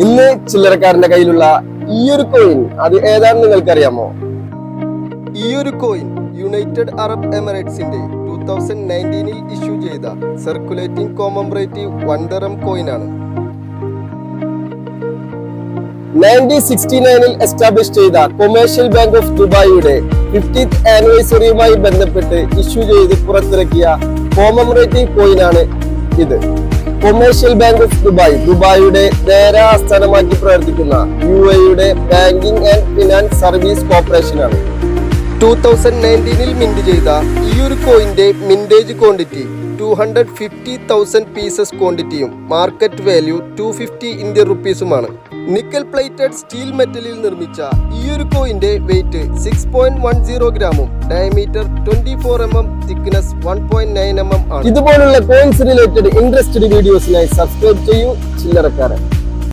ഇന്ന് ചില്ലറക്കാരന്റെ കയ്യിലുള്ള ഈ ഒരു കോയിൻ അത് ഏതാണെന്ന് നിങ്ങൾക്കറിയാമോ? ഈ ഒരു കോയിൻ യുണൈറ്റഡ് അറബ് എമിറേറ്റ്സിന്റെ 2019 ഇഷ്യൂ ചെയ്ത സർക്കുലേറ്റിംഗ് കോമംബറേറ്റീവ് 1 ദിർഹം കോയിനാണ്. 1969 എസ്റ്റാബ്ലിഷ് ചെയ്ത കൊമേഴ്ഷ്യൽ ബാങ്ക് ഓഫ് ദുബായിയുടെ 50th ആനിവേഴ്സറിയുമായി ബന്ധപ്പെട്ട് ഇഷ്യൂ ചെയ്ത് പുറത്തിറക്കിയ കോമംബറേറ്റീവ് കോയിനാണ് ഇത്. കൊമേഴ്ഷ്യൽ ബാങ്ക് ഓഫ് ദുബായിയുടെ നേര ആസ്ഥാനമാക്കി പ്രവർത്തിക്കുന്ന UAEയുടെ ബാങ്കിംഗ് ആൻഡ് ഫിനാൻസ് സർവീസ് കോർപ്പറേഷനാണ്. 2019 മിന്റ് ചെയ്ത ഈ ഒരു കോയിന്റെ മിന്റേജ് ക്വാണ്ടിറ്റി 250,000 പീസസ് ക്വാണ്ടിറ്റിയും മാർക്കറ്റ് വാല്യൂ 250 ഇന്ത്യൻ റുപ്പീസുമാണ്. നിക്കൽ പ്ലേറ്റഡ് സ്റ്റീൽ മെറ്റലിൽ നിർമ്മിച്ച ഈ ഒരു കോയിന്റെ വെയിറ്റ് 6.10 ഗ്രാമും ഡയമീറ്റർ 24 mm, തിക്നെസ് 1.9 mm ആണ്. ഇതുപോലുള്ള കോയിൻസ് റിലേറ്റഡ് ഇൻട്രസ്റ്റഡ് വീഡിയോസിനായി സബ്സ്ക്രൈബ് ചെയ്യൂ ചില്ലറക്കാരൻ.